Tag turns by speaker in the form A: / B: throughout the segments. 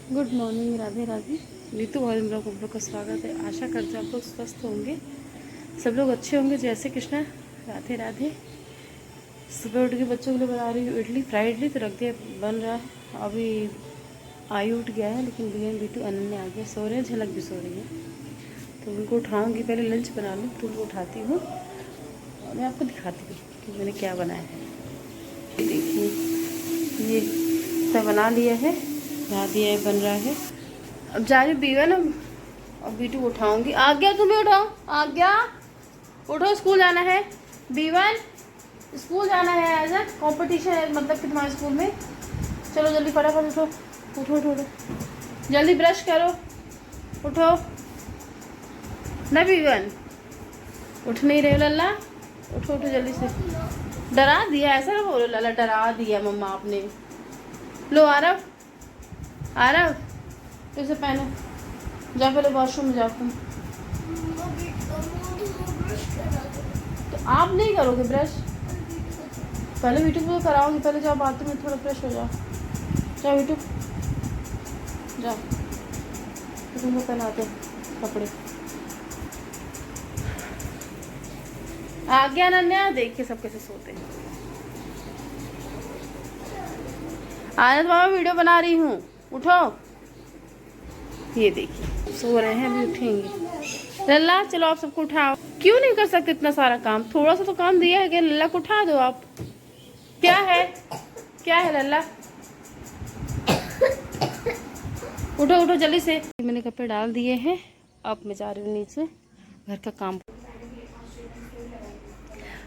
A: Good morning, Radhe Radhe. Neetu और हम लोग का स्वागत है। आशा करते हैं आप लोग स्वस्थ होंगे, सब लोग अच्छे होंगे। जय श्री कृष्णा, राधे राधे। सुबह उठ के बच्चों के लिए बना रही हूँ इडली, फ्राई इडली तो रख दिया, बन रहा है। अभी आयु उठ गया है, लेकिन बी एम बीटू अनन्या आ गया, सो रहे हैं, झलक भी सो रही है। तो उनको उठाऊँगी, पहले लंच बना लूँ, फिर उनको उठाती हूँ और मैं आपको दिखाती हूँ कि मैंने क्या बनाया है। देखिए, ये सब बना लिया है, बना दिया है, बन रहा है। अब जा रही बीवा ना, और बीटू उठाऊंगी। आ गया, तुम्हें उठाओ, आ गया, उठो, स्कूल जाना है। बीवन, स्कूल जाना है, आज कंपटीशन है, मतलब कि तुम्हारे स्कूल में। चलो जल्दी फटाफट उठो, उठो उठो उठो, जल्दी ब्रश करो, उठो ना बीवन। उठ नहीं रहे हो लल्ला, उठो उठो जल्दी से। डरा दिया, ऐसा ना बोलो लल्ला, डरा दिया मम्मा आपने। लो आरव, आरव इसे पहनो, जाओ पहले वॉशरूम में जाओ तुम। तो आप नहीं करोगे ब्रश? पहले वीटू को कराऊंगी, पहले जाओ बाथरूम में, थोड़ा फ्रेश हो जाओ। जाओ वीटू, जाओ, तो तुमको पहनाते कपड़े। आ गया अनन्या, देख के सब कैसे सोते हैं। आनंद मामा वीडियो बना रही हूँ, उठो। ये देखिए सो रहे हैं, अभी उठेंगे। लल्ला चलो आप सबको उठाओ। क्यों नहीं कर सकते इतना सारा काम? थोड़ा सा तो काम दिया है कि लल्ला को उठा दो आप। क्या है, क्या है लल्ला? उठो उठो जल्दी से। मैंने कपड़े डाल दिए हैं, अब मैं जा रही हूँ नीचे घर का काम।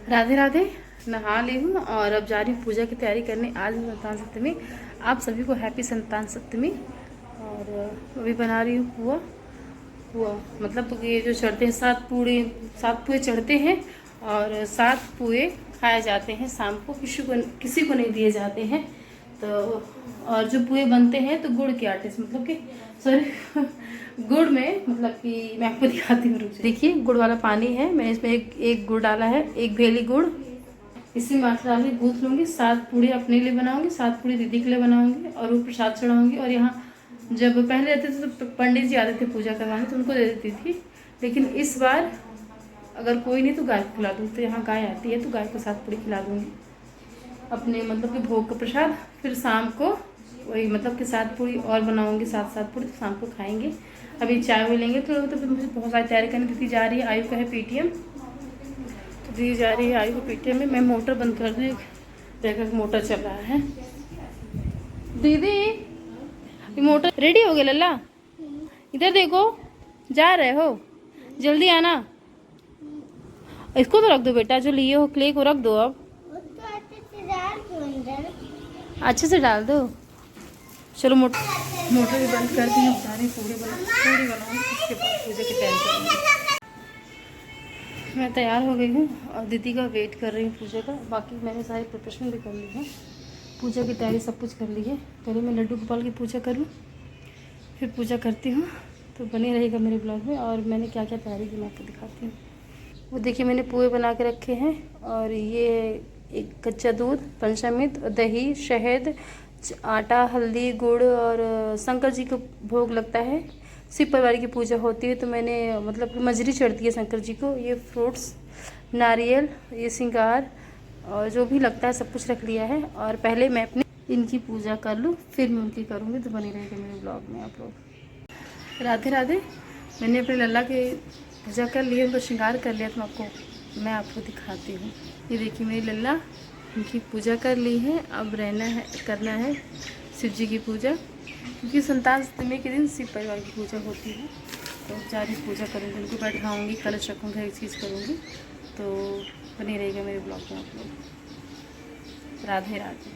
A: राधे राधे, नहा ली हूँ और अब जा रही हूँ पूजा की तैयारी करने। आज है संतान सप्तमी, आप सभी को हैप्पी संतान सप्तमी। और अभी बना रही हूँ पुआ। पुआ मतलब ये जो चढ़ते हैं, 7 पुए चढ़ते हैं और 7 पुए खाए जाते हैं शाम को, किसी को नहीं दिए जाते हैं। तो और जो पुए बनते हैं तो गुड़ के आटे से, मतलब कि सॉरी गुड़ में, मतलब कि मैं आपको दिखाती हूँ। देखिए गुड़ वाला पानी है, मैंने इसमें एक गुड़ डाला है, एक भेली गुड़। इसी में आटा डाल के गूँथ लूँगी। 7 पूड़ी अपने लिए बनाऊंगी, 7 पूड़ी दीदी के लिए बनाऊंगी और वो प्रसाद चढ़ाऊंगी। और यहाँ जब पहले रहते थे तो पंडित जी आते थे पूजा करवाने, तो उनको दे देती थी। लेकिन इस बार अगर कोई नहीं तो गाय को खिला दूँगी। तो यहाँ गाय आती है तो गाय को 7 पूड़ी खिला दूँगी अपने, मतलब कि भोग का प्रसाद। फिर शाम को वही, मतलब कि 7 पूड़ी और बनाऊंगी, 7 पूड़ी तो शाम को खाएंगे। अभी चाय भी लेंगे तो मुझे बहुत सारी तैयारी करनी। दीदी जा रही है, आयु का है PTM, तो दीदी जा रही है आयु को PTM में। मैं मोटर बंद कर दूँ, देखा मोटर चल रहा है। दीदी ये मोटर रेडी हो गया लल्ला, इधर देखो, जा रहे हो, जल्दी आना। इसको तो रख दो बेटा, जो लिए हो क्ले को रख दो। अब अच्छे से डाल दो। चलो मोटर भी बंद कर दी। सारी पूड़ी बनाऊंगी, उसके बाद पूजा की तैयारी करूँगी। मैं तैयार हो गई हूँ और दीदी का वेट कर रही हूँ पूजा का। बाकी मैंने सारी प्रिपरेशन भी कर ली है, पूजा की तैयारी सब कुछ कर ली है। पहले मैं लड्डू गोपाल की पूजा करूँ, फिर पूजा करती हूँ। तो बने रहेगा मेरे ब्लॉग में। और मैंने क्या क्या तैयारी की मैं आपको दिखाती हूँ। वो देखिए मैंने पुए बना के रखे हैं, और ये एक कच्चा दूध, पंचामृत, दही, शहद, आटा, हल्दी, गुड़ और शंकर जी को भोग लगता है। शिव परिवार की पूजा होती है तो मैंने, मतलब मजरी चढ़ती है शंकर जी को। ये फ्रूट्स, नारियल, ये श्रृंगार और जो भी लगता है सब कुछ रख लिया है। और पहले मैं अपनी इनकी पूजा कर लूँ, फिर मैं उनकी करूँगी। तो बनी रहेगी मेरे ब्लॉग में आप लोग। राधे राधे। मैंने अपने लल्ला के पूजा कर लिया, उनको श्रृंगार कर लिया, तो मैं आपको दिखाती हूँ। ये देखिए मेरी लल्ला, इनकी पूजा कर ली है। अब करना है शिव जी की पूजा, क्योंकि संतान सप्तमी के दिन शिव परिवार की पूजा होती है। तो जारी पूजा करूँगी, उनको बैठाऊँगी, कलश रखूँगी, हर एक चीज़ करूँगी। तो बनी रहेगा मेरे ब्लॉग में आप लोग। राधे राधे।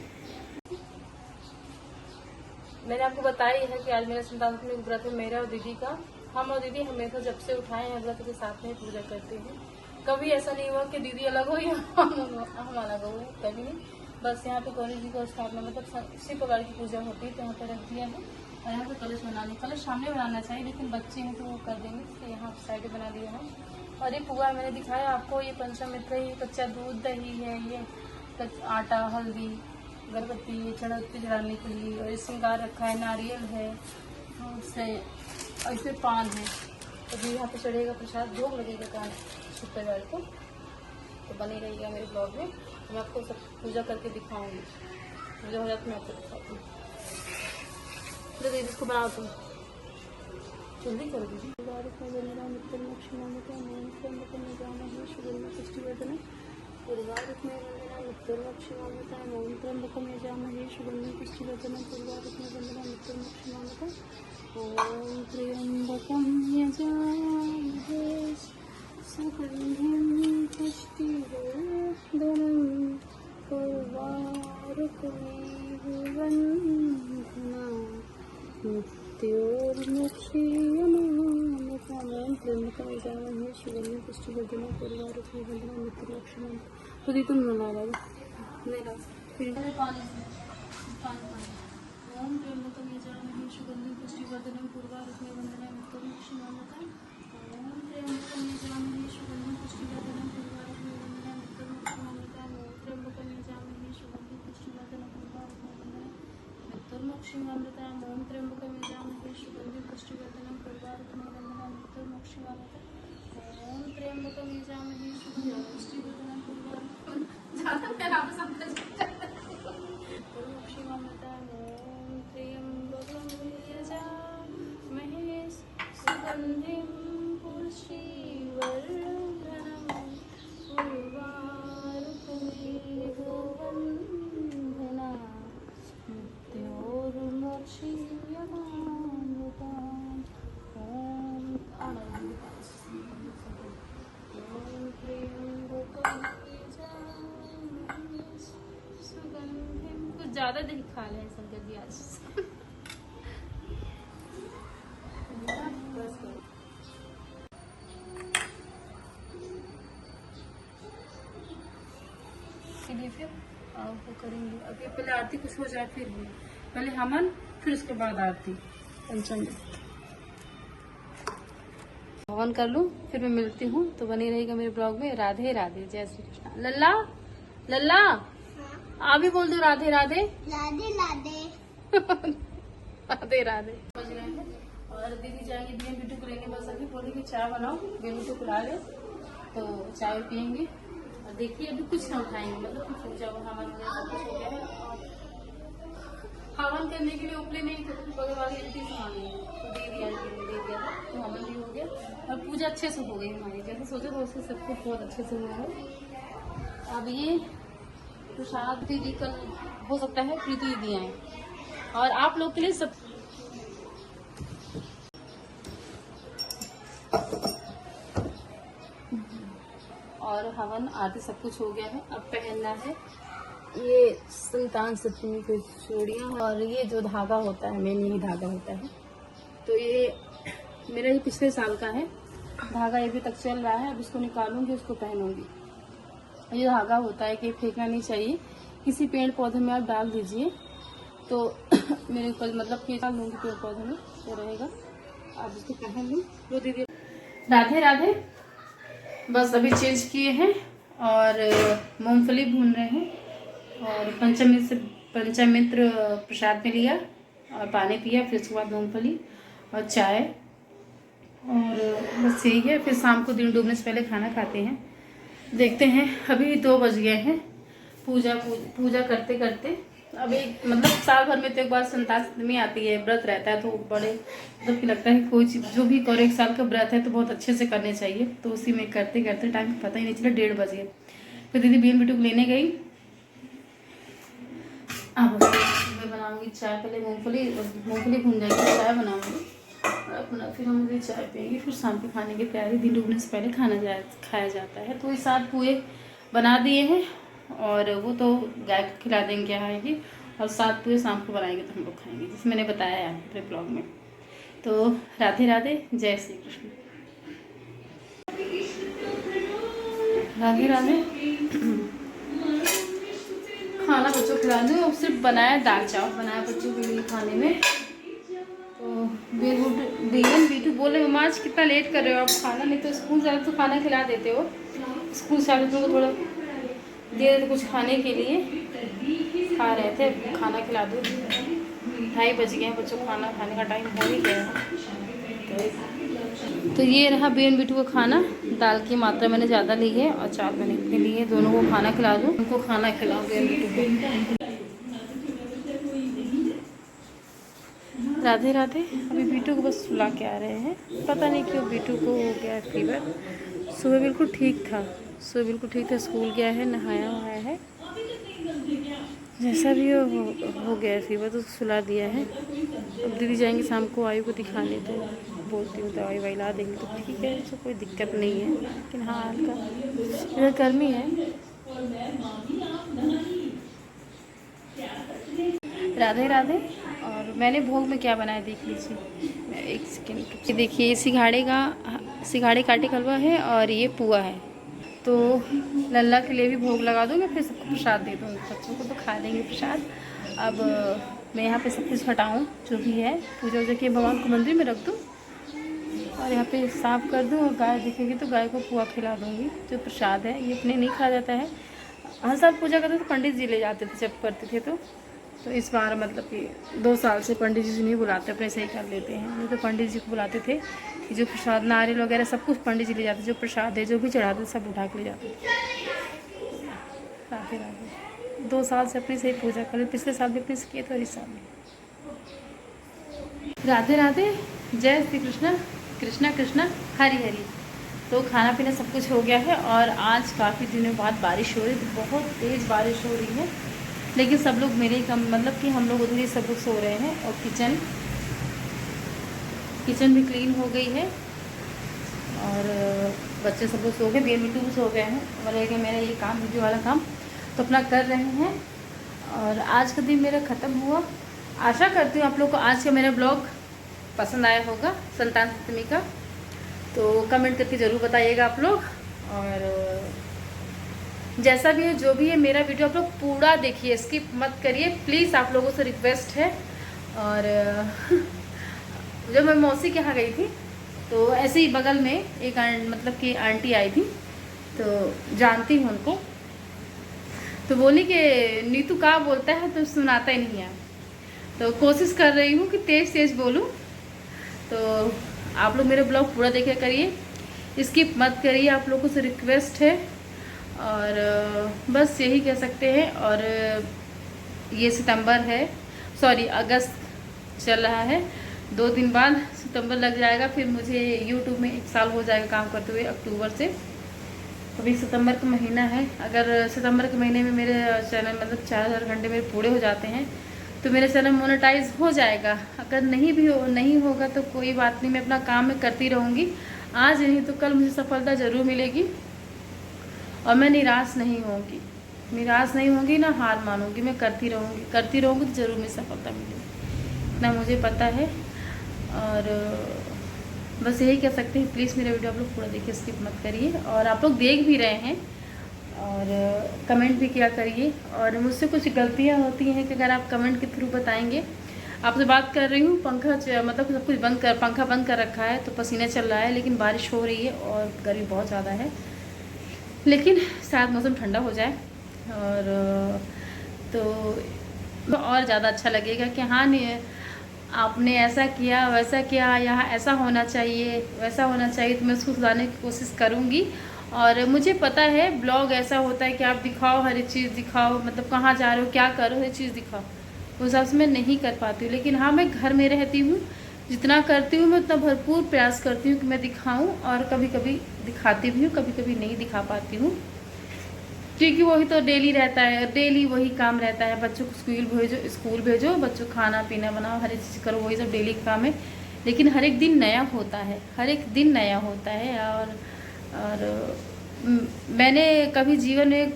A: मैंने आपको बताया है कि आज मेरा संतान सप्तमी व्रत है, मेरा और दीदी का। हम और दीदी हमेशा जब से उठाए हैं व्रत के साथ में पूजा करते हैं। कभी ऐसा नहीं हुआ कि दीदी अलग हो या हम अलग हो, कभी नहीं। बस यहाँ पे गौरी जी को स्थापना, मतलब शिव परिवार की पूजा होती है तो यहाँ पे रख दिया है। और यहाँ पे कलश सामने बनाना चाहिए, लेकिन बच्चे हैं तो वो कर देंगे, तो यहाँ साइड बना दिया है। और ये पुआ मैंने दिखाया आपको, ये पंचामृत है, ये कच्चा दूध, दही है, ये आटा, हल्दी, अगरबत्ती, ये चढ़ाने के लिए। और ये श्रृंगार रखा है, नारियल है, और इसमें पान है। अभी यहाँ पे चढ़ेगा प्रसाद, भोग लगेगा कान शुक्रवार को। तो बने रहिएगा मेरे ब्लॉग में, मैं आपको सब पूजा करके दिखाऊंगी। पूजा हो जाती मैं आपको दिखाती हूँ। तो दीदी इसको बनाओ तुम, जल्दी कर दीजिए। ओम त्र्यंबकं यजामहे सुगंधिं पुष्टिवर्धनं उर्वारुकमेव वन्दनात् मृत्योर्मुक्षीयमामृतां त्र्यंबकं यजामहे सुगंधिं पुष्टिवर्धनं उर्वारुकमेव वन्दनात् मृत्योर्मुक्षीयमामृतां। तो दी तुम ला लो मेरा फिर पानी ओम त्र्यंबकं यजामहे सुगंधिं पुष्टिवर्धनं उर्वारुकमेव वन्दनात् मृत्योर्मुक्षीयमामृताम्। ओम त्र्यंबकं यजामहे सुगंधिं पुष्टिवर्धनं उर्वारुकमेव वन्दनात् मृत्योर्मुक्षीयमामृताम्। ओम त्र्यंबकं यजामहे सुगंधिं पुष्टिवर्धनं उर्वारुकमेव वन्दनात् मृत्योर्मुक्षीयमामृताम्। ओम त्र्यंबकं यजामहे सुगंधिं पुष्टिवर्धनं उर्वारुकमेव वन्दनात् मृत्योर्मुक्षीयमामृताम्। ओम त्र्यंबकं यजामहे सुगंधिं पुष्टिवर्धनं सुगंधिं पुष्टिवर्धनं उर्वारुकमेव वन्दनात् मृत्योर्मुक्षीयमामृताम्। कुछ ज्यादा नहीं खा रहे हैं शंकर जी आज। फिर वो करेंगे अभी, पहले आरती कुछ हो जाए फिर भी, पहले हवन फिर उसके बाद आरती पंचम हवन कर लूँ फिर मैं मिलती हूँ। तो बनी रहेगा मेरे ब्लॉग में। राधे राधे, जय श्री कृष्ण। लल्ला लल्ला आप भी बोल दो राधे राधे।
B: राधे राधे
A: राधे राधे। समझ रहे हैं। और दीदी जाएंगे बीएम बिट्टू को लेंगे, बस अभी बोले कि चाय बनाओ, बीएम बिट्टू को ला ले तो चाय पियेंगे। और देखिए अभी कुछ ना उठाएंगे, मतलब कुछ हो जाओ हवन वगैरह सब कुछ हो गया है। हवन करने के लिए उपले नहीं थे, बगल वाली आंटी से मांगे तो दे दिया, दे दिया तो हवन भी हो गया और पूजा अच्छे से हो गई हमारी, जैसे सोचे तो उससे सब कुछ बहुत अच्छे से हुआ है। अब ये प्रसाद दीदी कल हो सकता है प्रीति दीदी आए और आप लोग के लिए सब और हवन आदि सब कुछ हो गया है। अब पहनना है ये संतान सप्तमी की चूड़ियाँ और ये जो धागा होता है, मेन यही धागा होता है। तो ये मेरा ही पिछले साल का है धागा, ये भी तक चल रहा है। अब इसको निकालूंगी, उसको पहनूंगी। ये धागा होता है कि फेंकना नहीं चाहिए, किसी पेड़ पौधे में आप डाल दीजिए तो मेरे ऊपर मतलब कि डाल लूँगी पेड़ पौधे में तो रहेगा। आप इसको पहन लूँ। तो दीदी राधे राधे। बस अभी चेंज किए हैं और मूंगफली भून रहे हैं और पंचामित्र प्रसाद में लिया और पानी पिया, फिर उसके बाद मूंगफली और चाय और बस यही है। फिर शाम को दिन डूबने से पहले खाना खाते हैं। देखते हैं अभी 2 बज गए हैं। पूजा करते करते अभी मतलब साल भर में तो एक बार संतान सप्तमी आती है, व्रत रहता है तो बड़े मतलब कि लगता है कि कोई चीज़ जो भी करो, 1 साल का व्रत है तो बहुत अच्छे से करने चाहिए। तो उसी में करते करते टाइम पता ही नहीं चला, 1:30 बज गए। फिर दीदी बीएम बिट्टू को लेने गई। अब मैं बनाऊंगी चाय, पहले मूंगफली भून जाएगी, चाय बनाऊंगी अपना, फिर हम लोग चाय पियेंगे। फिर शाम के खाने की तैयारी, दिन डूबने से पहले खाया जाता है। तो ये 7 पुए बना दिए हैं और वो तो गाय को खिला देंगे, क्या आएगी, और 7 पुए शाम को बनाएंगे तो हम लोग खाएंगे, जैसे मैंने बताया है अपने ब्लॉग में। तो राधे राधे, जय श्री कृष्ण। राधे राधे। खाना बच्चों को खिला दूँ, सिर्फ बनाया दाल चावल बनाया बच्चों के लिए खाने में। तो बीएम बिट्टू बोले मम्मा आज कितना लेट कर रहे हो आप खाना, नहीं तो स्कूल जाते तो खाना खिला देते हो, स्कूल से आते तो थोड़ा दे देते कुछ खाने के लिए, खा रहे थे, खाना खिला दो। 2:30 बज गए हैं, बच्चों को खाना खाने का टाइम हो ही गया है। तो ये रहा बेन बिटू का खाना। दाल की मात्रा मैंने ज़्यादा ली है और चावल मैंने इतने लिए, दोनों को खाना खिला दूँ, उनको खाना खिलाऊँ बेन बिटू को। राधे राधे। अभी बीटू को बस सुला के आ रहे हैं, पता नहीं क्यों बीटू को हो गया फीवर। सुबह बिल्कुल ठीक था, स्कूल गया है, नहाया हुआ है, जैसा भी हो गया फीवर, तो सुला दिया है। अब दीदी जाएंगे शाम को आयु को दिखाने, तो बोलती हूँ दवाई वाई ला देंगे तो ठीक है, उसको कोई दिक्कत नहीं है। लेकिन हाँ हल्का इधर गर्मी है। राधे राधे। और मैंने भोग में क्या बनाया देख लीजिए, एक सेकेंड। ये देखिए, सिंघाड़े काटे का हलवा है और ये पुआ है। तो लल्ला के लिए भी भोग लगा दूँगी, फिर सबको प्रसाद दे दूँगी, बच्चों को तो खा लेंगे प्रसाद। अब मैं यहाँ पे सब कुछ हटाऊँ जो भी है, पूजा वूजा के भगवान को मंदिर में रख दूँ और यहाँ पे साफ़ कर दूँ। और गाय दिखेगी तो गाय को पुआ खिला दूँगी, जो प्रसाद है। ये अपने नहीं खा जाता है, हर साल पूजा करते तो पंडित जी ले जाते थे जब करते थे। तो इस बार मतलब कि 2 साल से पंडित जी नहीं बुलाते, अपने से ही कर लेते हैं। नहीं तो पंडित जी को बुलाते थे कि जो प्रसाद नारियल वगैरह सब कुछ पंडित जी ले जाते, जो प्रसाद है जो भी चढ़ाते सब उठा के ले जाते थे। राधे राधे। 2 साल से अपने से ही पूजा कर, पिछले साल भी अपने से किए थे और इस साल भी। राधे राधे। जय श्री कृष्ण। कृष्णा कृष्णा हरि हरि। तो खाना पीना सब कुछ हो गया है और आज काफ़ी दिनों बाद बारिश हो रही थी, बहुत तेज़ बारिश हो रही है। लेकिन सब लोग मेरे कम मतलब कि हम लोग उधर ही सब लोग सो रहे हैं। और किचन भी क्लीन हो गई है और बच्चे सब लोग सो गए, बेन बिटू भी सो गए हैं। और रह गया मेरा ये काम, वीडियो वाला काम, तो अपना कर रहे हैं। और आज का दिन मेरा ख़त्म हुआ। आशा करती हूँ आप लोग को आज का मेरा ब्लॉग पसंद आया होगा, संतान सप्तमी का। तो कमेंट करके ज़रूर बताइएगा आप लोग। और जैसा भी है जो भी है, मेरा वीडियो आप लोग पूरा देखिए, स्किप मत करिए प्लीज़, आप लोगों से रिक्वेस्ट है। और जब मैं मौसी के यहाँ गई थी तो ऐसे ही बगल में एक मतलब कि आंटी आई थी, तो जानती हूँ उनको। तो बोली कि नीतू का बोलता है तो सुनाता ही नहीं है, तो कोशिश कर रही हूँ कि तेज़ तेज़ बोलूँ। तो आप लोग मेरे ब्लॉग पूरा देखा करिए, स्किप मत करिए, आप लोगों से रिक्वेस्ट है। और बस यही कह सकते हैं। और ये सितंबर है, सॉरी अगस्त चल रहा है, 2 दिन बाद सितंबर लग जाएगा, फिर मुझे यूट्यूब में 1 साल हो जाएगा काम करते हुए अक्टूबर से। अभी सितंबर का महीना है, अगर सितंबर के महीने में मेरे चैनल मतलब 4000 घंटे मेरे पूरे हो जाते हैं तो मेरा चैनल मोनेटाइज हो जाएगा। अगर नहीं होगा तो कोई बात नहीं, मैं अपना काम में करती रहूँगी, आज नहीं तो कल मुझे सफलता ज़रूर मिलेगी। और मैं निराश नहीं होंगी ना हार मानूंगी, मैं करती रहूँगी तो ज़रूर मुझे सफलता मिलेगी, इतना मुझे पता है। और बस यही कह सकते हैं, प्लीज़ मेरा वीडियो आप लोग पूरा देखिए, स्किप मत करिए। और आप लोग देख भी रहे हैं और कमेंट भी किया करिए। और मुझसे कुछ गलतियाँ होती हैं कि अगर आप कमेंट के थ्रू बताएंगे। आपसे बात कर रही हूँ, मतलब सब कुछ पंखा बंद कर रखा है, तो पसीना चल रहा है, लेकिन बारिश हो रही है और गर्मी बहुत ज़्यादा है। लेकिन शायद मौसम ठंडा हो जाए और तो और ज़्यादा अच्छा लगेगा कि हाँ नहीं आपने ऐसा किया वैसा किया, यहाँ ऐसा होना चाहिए वैसा होना चाहिए, तो मैं उसको सुधारने की कोशिश करूँगी। और मुझे पता है ब्लॉग ऐसा होता है कि आप दिखाओ, हर एक चीज़ दिखाओ, मतलब कहाँ जा रहे हो क्या करो, हर चीज़ दिखाओ, उस हिसाब से मैं नहीं कर पाती हूँ। लेकिन हाँ, मैं घर में रहती हूँ, जितना करती हूँ मैं उतना भरपूर प्रयास करती हूँ कि मैं दिखाऊँ। और कभी कभी दिखाती भी हूँ, कभी कभी नहीं दिखा पाती हूँ, क्योंकि वही तो डेली रहता है, डेली वही काम रहता है। बच्चों को स्कूल भेजो, बच्चों को खाना पीना बनाओ, हर एक चीज़ करो, वही सब डेली काम है। लेकिन हर एक दिन नया होता है, और मैंने कभी जीवन में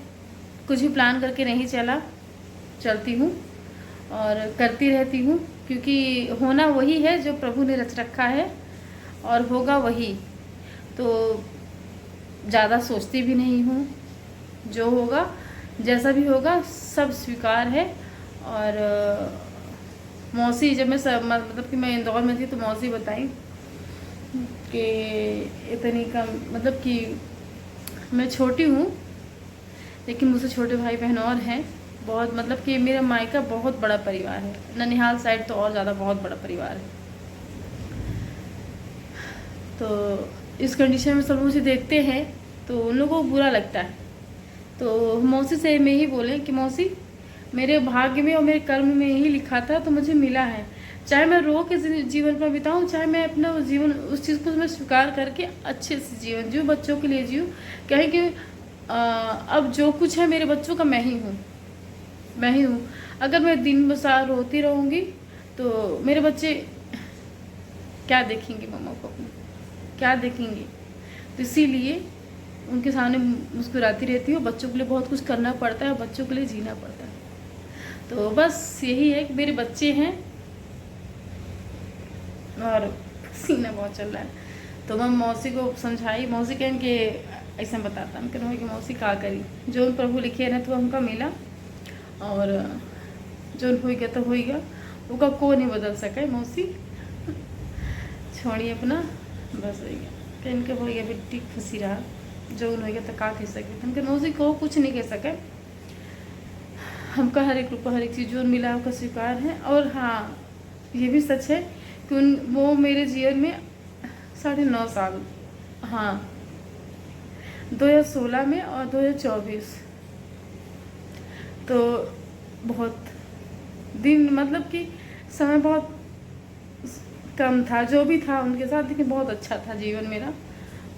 A: कुछ भी प्लान करके नहीं चलती हूँ और करती रहती हूँ, क्योंकि होना वही है जो प्रभु ने रच रखा है और होगा वही। तो ज़्यादा सोचती भी नहीं हूँ, जो होगा जैसा भी होगा सब स्वीकार है। और मौसी जब मैं मतलब कि मैं इंदौर में थी तो मौसी बताई कि इतनी कम, मतलब कि मैं छोटी हूँ लेकिन मुझसे छोटे भाई बहन और हैं, बहुत मतलब कि मेरा मायका बहुत बड़ा परिवार है, ननिहाल साइड तो और ज़्यादा बहुत बड़ा परिवार है। तो इस कंडीशन में सब मुझे देखते हैं तो उन लोगों को बुरा लगता है। तो मौसी से मैं ही बोले कि मौसी, मेरे भाग्य में और मेरे कर्म में यही लिखा था तो मुझे मिला है, चाहे मैं रो के जीवन पर बिताऊं, चाहे मैं अपना जीवन उस चीज़ को मैं स्वीकार करके अच्छे से जीवन जीऊँ, बच्चों के लिए जीऊँ। कहें कि अब जो कुछ है मेरे बच्चों का मैं ही हूँ, मैं ही हूँ। अगर मैं दिन बसार रोती रहूँगी तो मेरे बच्चे क्या देखेंगे, मम्मा को अपनी क्या देखेंगे। तो इसीलिए उनके सामने मुस्कुराती रहती हूँ। बच्चों के लिए बहुत कुछ करना पड़ता है, बच्चों के लिए जीना पड़ता है। तो बस यही है कि मेरे बच्चे हैं और सीना बहुत चल रहा है। तो मैं मौसी को समझाई, मौसी कहें कि ऐसा बताता हम कहें कि मौसी का करी, जो प्रभु लिखे ना तो हमका मिला, और जो हो गया तो हो गया, उसका को नहीं बदल सका है मौसी। छोड़िए अपना, बस हो गया कहें के हो गया, बेटी खुशी रहा, जो हो गया तो का कह सके। हम मौसी को कुछ नहीं कह सके, हमका हर एक रूप हर एक चीज़ जो मिला उसका स्वीकार है। और हाँ, ये भी सच है कि वो मेरे जीवन में 9.5 साल, हाँ 2016 में और 2024, तो बहुत दिन मतलब कि समय बहुत कम था, जो भी था उनके साथ, लेकिन बहुत अच्छा था जीवन मेरा।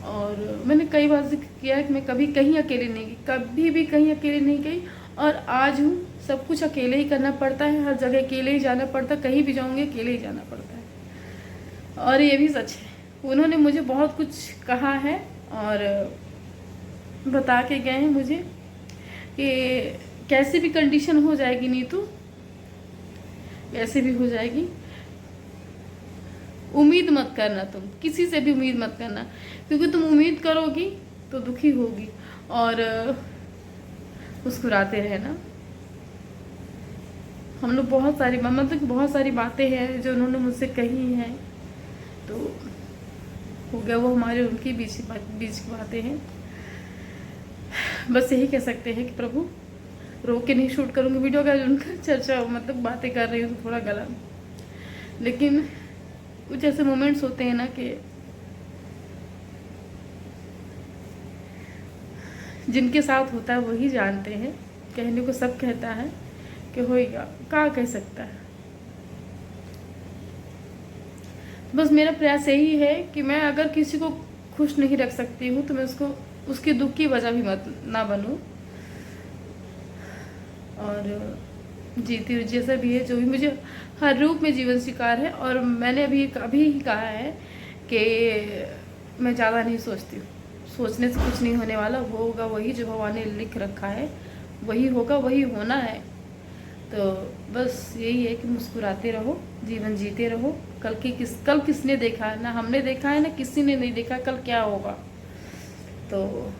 A: और मैंने कई बार जिक्र किया है कि मैं कभी कहीं अकेले नहीं गई, कभी भी कहीं अकेले नहीं गई, और आज हूँ। सब कुछ अकेले ही करना पड़ता है, हर जगह अकेले ही जाना पड़ता है, कहीं भी जाऊँगी अकेले ही जाना पड़ता है। और ये भी सच है, उन्होंने मुझे बहुत कुछ कहा है और बता के गए हैं मुझे कि कैसे भी कंडीशन हो जाएगी नीतू, कैसे भी हो जाएगी, उम्मीद मत करना, तुम किसी से भी उम्मीद मत करना, क्योंकि तुम उम्मीद करोगी तो दुखी होगी और मुस्कुराते रहना। हम लोग बहुत सारी मतलब बहुत सारी बातें हैं जो उन्होंने मुझसे कही हैं, तो हो गया वो हमारे उनके बीच की बातें हैं। बस यही कह सकते हैं कि प्रभु, रो के नहीं शूट करूँगी वीडियो का, उनका चर्चा मतलब बातें कर रही हूँ तो थोड़ा गला, लेकिन कुछ ऐसे मोमेंट्स होते हैं ना कि जिनके साथ होता है वही जानते हैं। कहने को सब कहता है कि होएगा, क्या कह सकता है। बस मेरा प्रयास यही है कि मैं अगर किसी को खुश नहीं रख सकती हूँ तो मैं उसको उसके दुख की वजह भी मत ना बनूं, और जीती हुई जैसा भी है, जो भी मुझे हर रूप में जीवन स्वीकार है। और मैंने अभी ही कहा है कि मैं ज़्यादा नहीं सोचती हूँ, सोचने से कुछ नहीं होने वाला, वो होगा वही जो भगवान ने लिख रखा है, वही होगा, वही होना है। तो बस यही है कि मुस्कुराते रहो, जीवन जीते रहो। कल किसने देखा है, ना हमने देखा है ना किसी ने नहीं देखा कल क्या होगा। तो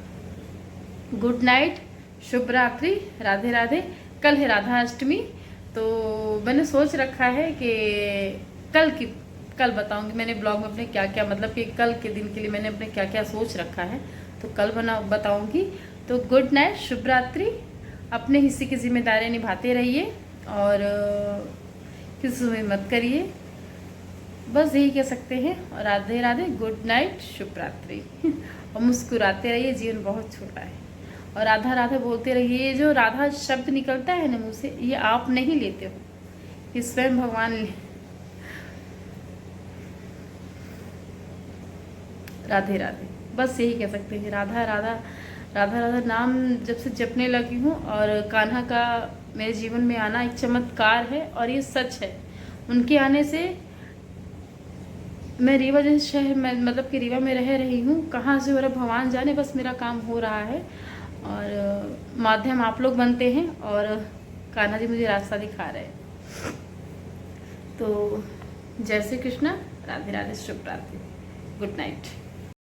A: गुड नाइट, शुभ रात्रि, राधे राधे। कल है राधा अष्टमी, तो मैंने सोच रखा है कि कल बताऊंगी मैंने ब्लॉग में अपने क्या क्या, मतलब कि कल के दिन के लिए मैंने अपने क्या क्या सोच रखा है, तो कल बताऊंगी। तो गुड नाइट, शुभ रात्रि, अपने हिस्से की जिम्मेदारियां निभाते रहिए और किसी में मत करिए, बस यही कह सकते हैं। और राधे राधे, गुड नाइट, शुभ रात्रि। और मुस्कुराते रहिए, जीवन बहुत छोटा है। और राधा राधा बोलते रहिए। ये जो राधा शब्द निकलता है ना मुँह से, ये आप नहीं लेते हो, ये स्वयं भगवान राधे राधे, बस यही कह सकते हैं। राधा राधा राधा राधा नाम जब से जपने लगी हूँ, और कान्हा का मेरे जीवन में आना एक चमत्कार है और ये सच है। उनके आने से मैं रीवा जैसे शहर में, मतलब कि रीवा में रह रही हूँ, कहाँ से हो रहा भगवान जाने, बस मेरा काम हो रहा है और माध्यम आप लोग बनते हैं और कान्हा जी मुझे रास्ता दिखा रहे हैं। तो जय श्री कृष्णा, राधे राधे, शुभ रात्रि, गुड नाइट।